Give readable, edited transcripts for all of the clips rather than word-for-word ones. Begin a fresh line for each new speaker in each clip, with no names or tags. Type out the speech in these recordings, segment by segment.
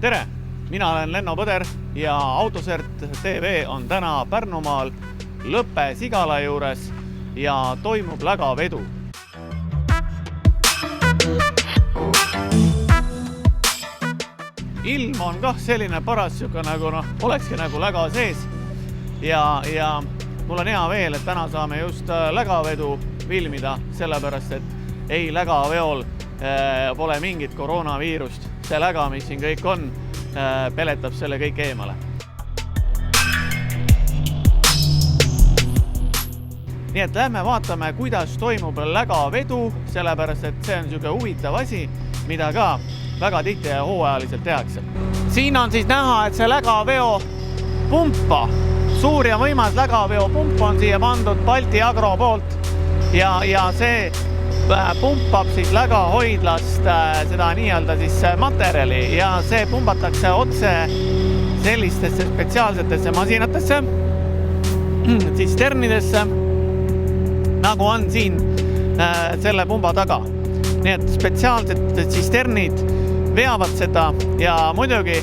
Tere! Mina olen Lenno Põder ja Autosert TV on täna Pärnumaal Lõppe Sigala juures ja toimub lägavedu. Ilm on kah selline paras nagu olekski nagu läga sees ja mul on hea veel, et täna saame just lägavedu filmida, sellepärast et ei lägaveol pole mingit koroonaviirust. See läga, mis siin kõik on, peletab selle kõik eemale. Nii et lähme vaatame, kuidas toimub lägavedu, sellepärast et see on niisugune huvitav asi, mida ka väga tihti ja hooajaliselt tehakse. Siin on siis näha, et see lägaveo pumpa, suur ja võimas lägaveo pump on siia pandud Balti Agro poolt ja see pumpab siis lägahoidlast seda nii-öelda siis materjali ja see pumbatakse otse sellistesse spetsiaalsetesse masinatesse, tsisternidesse, nagu on siin selle pumba taga. Nii et spetsiaalsed tsisternid veavad seda ja muidugi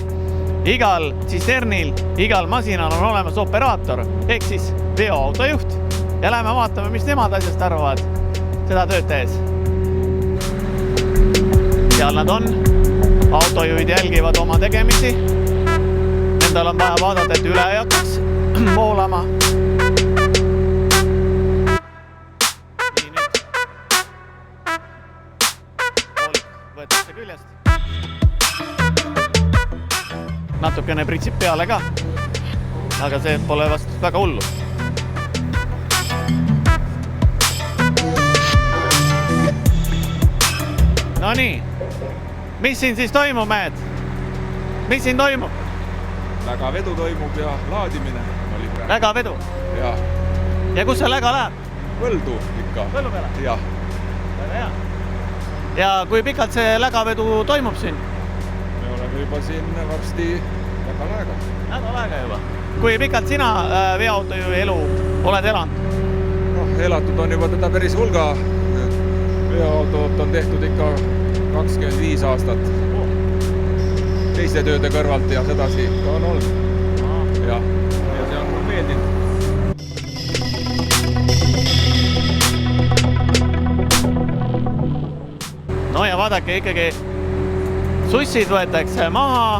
igal tsisternil, igal masinal on olemas operaator, ehk siis veoautojuht ja lähme vaatame, mis nemad asjast arvavad seda tööd tees. Seal nad on, autojuhid jälgivad oma tegemisi, nendel on vaja vaadata, et üle ei hakkaks voolama. Nii nüüd. Võetakse küljest. Natukene pritsib peale ka, aga see pole vast väga hullu. No nii, mis siin siis toimub, mehed? Mis siin toimub?
Lägavedu toimub ja laadimine oli praegu.
Lägavedu?
Ja.
Ja kus see läga läheb?
Põldu ikka.
Põllu peale?
Ja.
Väga hea. Ja kui pikalt see lägavedu toimub siin?
Me oleme juba siin varsti nädal aega.
Nädal aega juba. Kui pikalt sina veoautojuhi elu oled elanud?
Elatud on juba teda päris hulga. Veoautot on tehtud ikka 25 aastat. Teiste tööde kõrvalt ja sedasi ka on olnud. Ja see on mul meeldinud.
No ja vaadake, ikkagi sussid võetakse maha,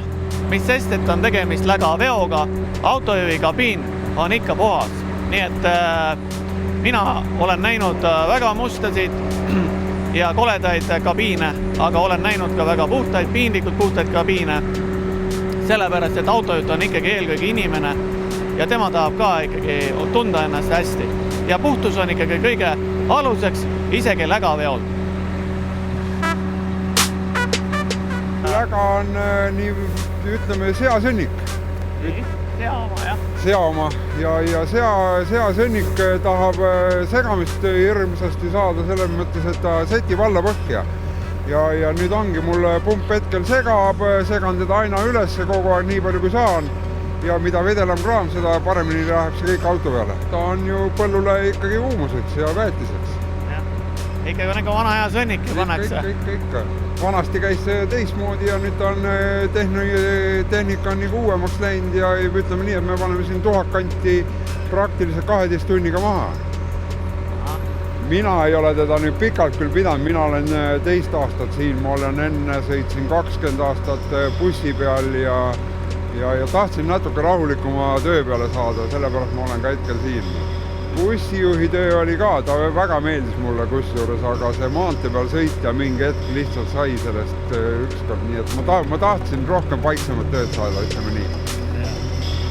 mis sest, et on tegemist lägaveoga. Autojuhi kabiin on ikka puhas. Nii et mina olen näinud väga mustasid ja koledaid kabiine, aga olen näinud ka väga puhtaid, piinlikult puhtaid kabiine. Sellepärast, et autojuht on ikkagi eelkõige inimene ja tema tahab ka ikkagi tunda ennast hästi. Ja puhtus on ikkagi kõige aluseks, isegi lägaveol.
Läga on nii, ütleme, seasõnnik.
Sea oma, jah.
Sea oma ja seasõnnik tahab segamist hirmsasti saada selles mõttes, et ta setib alla põhja. Ja nüüd ongi mul pump hetkel segan teda aina üles kogu aeg nii palju kui saan. Ja mida vedelam kraam, seda paremini läheb see kõik auto peale. Ta on ju põllule ikkagi huumuseks ja väetiseks.
Ikkagi nagu vana hea sõnnik pannakse.
Ikka. Vanasti käis teismoodi ja nüüd on tehnika on nagu uuemaks läinud ja ütleme nii, et me paneme siin 1000 kanti praktiliselt 12 tunniga maha. Mina ei ole teda nüüd pikalt küll pidanud, mina olen 10 aastat siin, ma olen enne sõitsin 20 aastat bussi peal ja tahtsin natuke rahulikuma töö peale saada, sellepärast ma olen ka hetkel siin. Bussijuhi töö oli ka, ta väga meeldis mulle kusjuures, aga see maantee peal sõit ja mingi hetk lihtsalt sai sellest ükskord, nii et ma tahtsin rohkem paiksemat tööd saada, ütleme nii.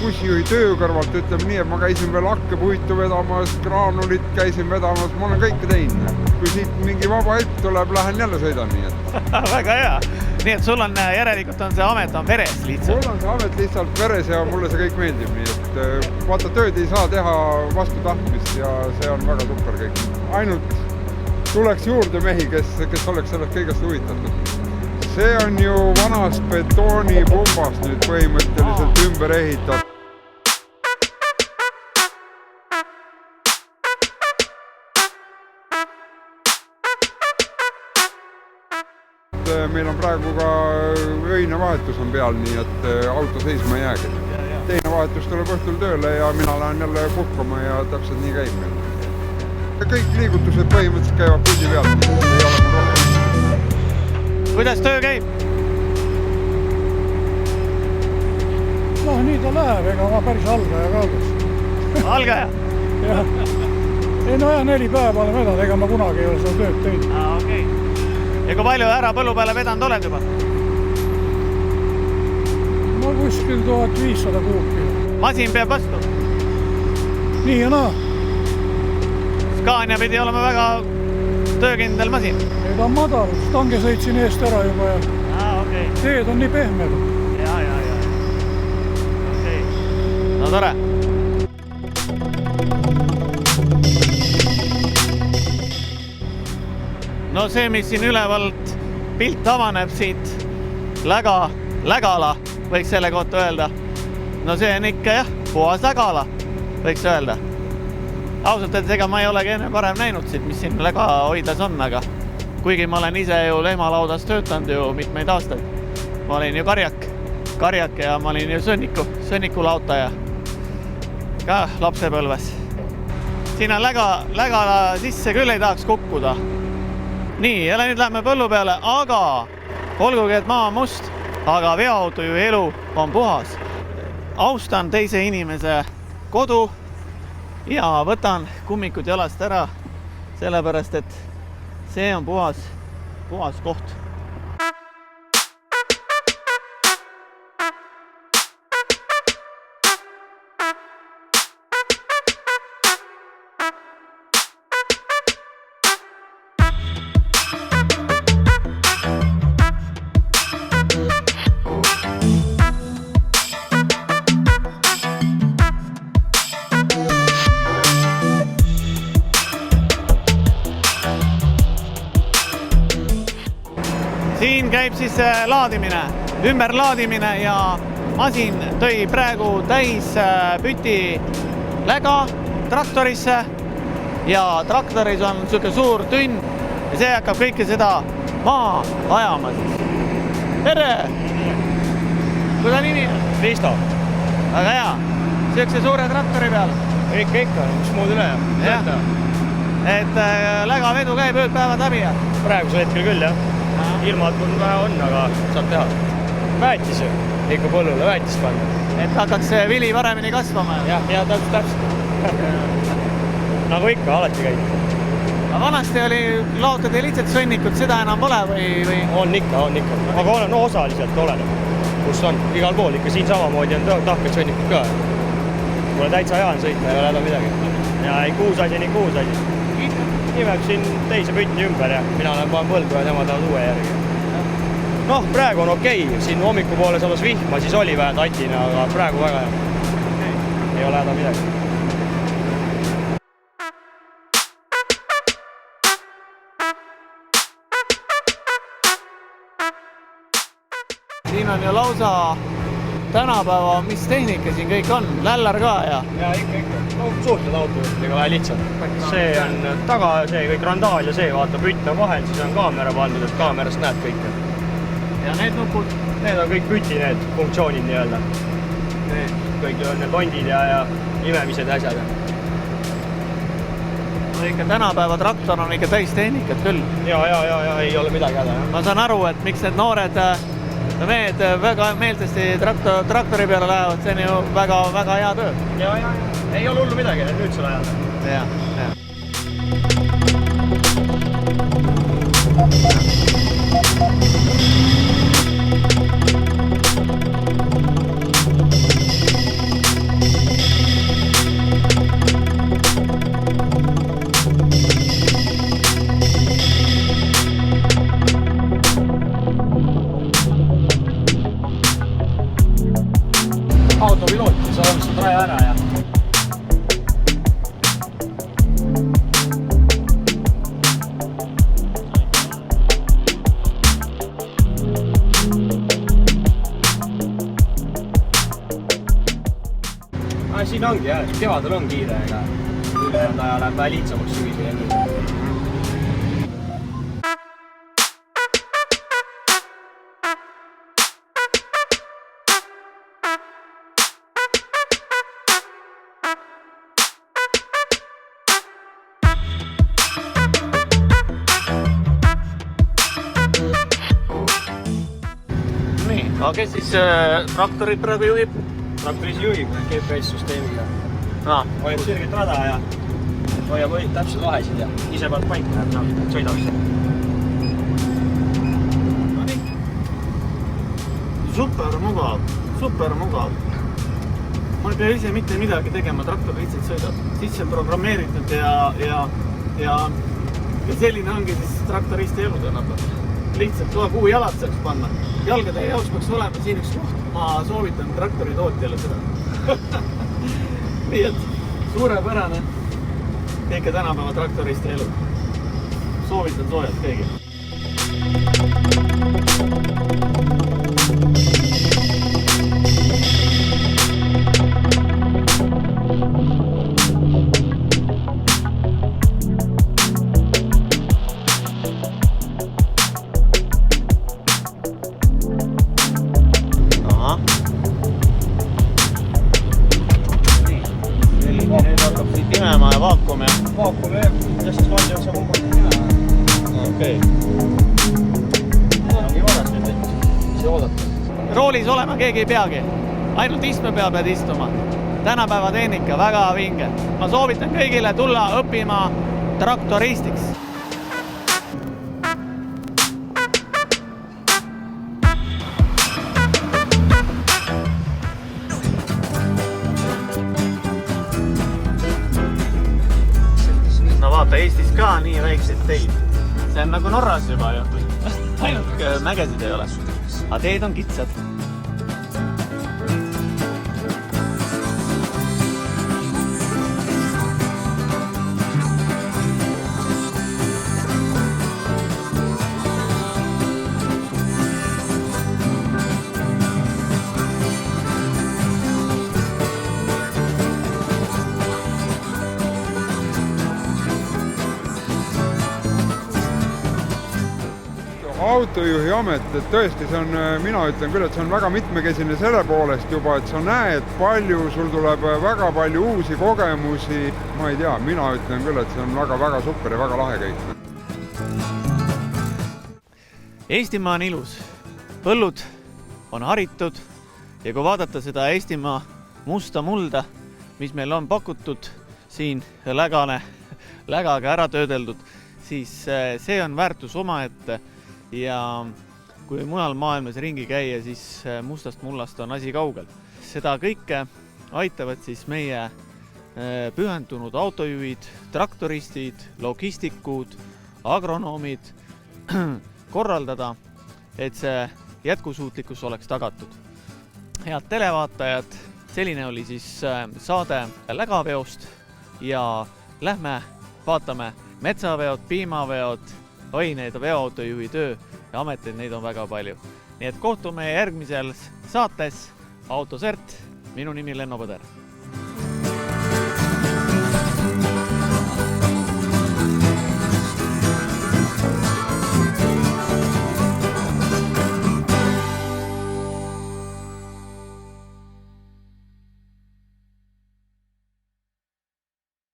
Bussijuhi töö kõrvalt ütleme nii, et ma käisin veel hakkepuitu vedamas, graanulit käisin vedamas, ma olen kõike teinud. Kui siit mingi vaba hetk tuleb, lähen jälle sõidan nii et.
Väga hea. Nii et sul on järelikult on see amet on veres lihtsalt.
Mul on see amet lihtsalt veres ja mulle see kõik meeldib, nii et vaata tööd ei saa teha vastu tahtmist ja see on väga super kõik. Ainult tuleks juurde mehi, kes oleks sellest kõigest huvitatud. See on ju vanast betoonipumbast nüüd põhimõtteliselt ümber ehitatud. meil on praegu ka öine vahetus on peal, nii et auto seisma ei jäägi. Teine vahetus tuleb õhtul tööle ja mina lähen jälle puhkama ja täpselt nii käib meil. Kõik liigutused põhimõtteliselt käivad bussi pealt, nii et ei ole mul rohkem.
Kuidas töö käib?
No nii ta läheb, ega ma päris algaja kaugus.
Algaja?
Jah. Ei no jah, 4 päeva olen vedanud, ega ma kunagi ei ole seda tööd teinud.
Okei. Ja kui palju ära põllu peale vedanud oled juba?
No kuskil 1500 kuupi.
Masin peab vastu?
Nii ja naa.
Scania pidi olema väga töökindel masin.
Ei ta on madal, stange sõitsin eest ära juba ja
Okei.
teed on nii pehmed.
Ja. Okei. No tore. No see, mis siin ülevalt pilt avaneb siit Lägala, võiks selle kohta öelda. No see on ikka jah, puhas Lägala, võiks öelda. Ausalt, et ega ma ei olegi enne parem näinud siit, mis siin Läga hoidlas on, aga kuigi ma olen ise ju lehmalaudas töötanud ju mitmeid aastaid. Ma olin ju karjak ja ma olin ju sõnnikulautaja ka lapsepõlves. Siin on Lägala sisse küll ei tahaks kukkuda. Nii, jälle nüüd lähme põllu peale, aga olgugi, et maa on must, aga veoautojuhi elu on puhas. Austan teise inimese kodu ja võtan kummikud jalast ära, sellepärast, et see on puhas koht. Siin käib siis ümberlaadimine ja masin tõi praegu täis püti läga traktorisse ja traktoris on niisugune suur tünn ja see hakkab kõike seda maa ajama siis. Tere! Kuidas nimi on?
Risto.
Väga hea. Siukse suure traktori peal.
Ikka, mis muud üle
jah. Et lägavedu käib ööpäevad läbi ja?
Praegusel hetkel küll jah. Ilmad kui vähe on, aga saab teha. Väetis ju, ikka põllule väetist panna.
Et hakkaks see vili paremini kasvama?
Ja täpselt. Nagu ikka, alati käib.
Aga vanasti oli laotade lihtsalt sõnnikud, seda enam pole või?
On ikka. Aga no osaliselt oleneb, kus on. Igal pool ikka siin samamoodi on tahked sõnnikud ka. Kuule täitsa hea on sõitma, ei ole häda midagi. Ja ei kuusasi. Nimeb siin teise pütti ümber ja mina olen panen põldu ja tema tahavad uue järgi. Noh, praegu on okei. Siin hommiku poole samas vihma, siis oli vähe tatina, aga praegu väga hea. Ei ole häda midagi.
Siin on ju lausa tänapäeva, mis tehnika siin kõik on, lällar ka ja?
Ja ikka. No suurted autodega vähe lihtsalt. See on taga, see kõik randaal ja see, vaata pütt on vahel, siis on kaamera pandud, et kaamerast näed kõike.
Ja need nupud?
Need on kõik püti need funktsioonid nii-öelda. Kõik on need londid ja imemised ja asjad.
No ikka tänapäeva traktor on ikka täis tehnikat küll.
Ja, ei ole midagi häda.
Ma saan aru, et miks need noored mehed väga meeltesti traktori peale lähevad, see on ju väga hea töö.
Ja. Ei ole hullu midagi, nüüd sul ajal.
Ja.
Autopiloot, sa oled raja ära ja siin ongi jah, kevadel on kiire, aga ülejäänud aja läheb vähe lihtsamaks sügisel.
aga kes siis traktorit praegu juhib?
Traktoris juhib GPS-süsteemiga.
Hoiab
sirget rada ja hoiab täpselt vahesid ja ise paneb paika ja sõidab ise.
No nii. Super mugav. Ma ei pea ise mitte midagi tegema, traktor lihtsalt sõidab. Sisse on programmeeritud ja selline ongi siis traktoristi elu tänapäeval. Lihtsalt kuhu jalad saaks panna. Jalgade jaoks peaks olema siin üks koht. Ma soovitan traktoritootjale seda. Nii et suurepärane ikka tänapäeva traktoristi elu. Soovitan soojalt kõigile. Vaakumi
jah, kuidas siis valdi on see kumba?
Okei.
Ongi varas nüüd, ise oodata.
Roolis olema keegi ei peagi. Ainult istme peab istuma. Tänapäeva tehnika, väga vinge. Ma soovitan kõigile tulla õppima traktoristiks. Vaata, Eestis ka nii väikseid teid. See on nagu Norras juba ju. Ainult mägesid ei ole. Aga teed on kitsad.
Autojuhi amet, et tõesti see on, mina ütlen küll, et see on väga mitmekesine selle poolest juba, et sa näed palju, sul tuleb väga palju uusi kogemusi. Ma ei tea, mina ütlen küll, et see on väga super ja väga lahe kõik.
Eestimaa on ilus. Põllud on haritud ja kui vaadata seda Eestimaa musta mulda, mis meil on pakutud siin lägaga ära töödeldud, siis see on väärtus omaette. Ja kui mujal maailmas ringi käia, siis mustast mullast on asi kaugel. Seda kõike aitavad siis meie pühendunud autojuhid, traktoristid, logistikud, agronoomid korraldada, et see jätkusuutlikkus oleks tagatud. Head televaatajad, selline oli siis saade lägaveost ja lähme vaatame metsaveod, piimaveod, need veoautojuhi töö ja ameteid, neid on väga palju. Nii et kohtume järgmisel saates Autosert. Minu nimi Lenno Põder.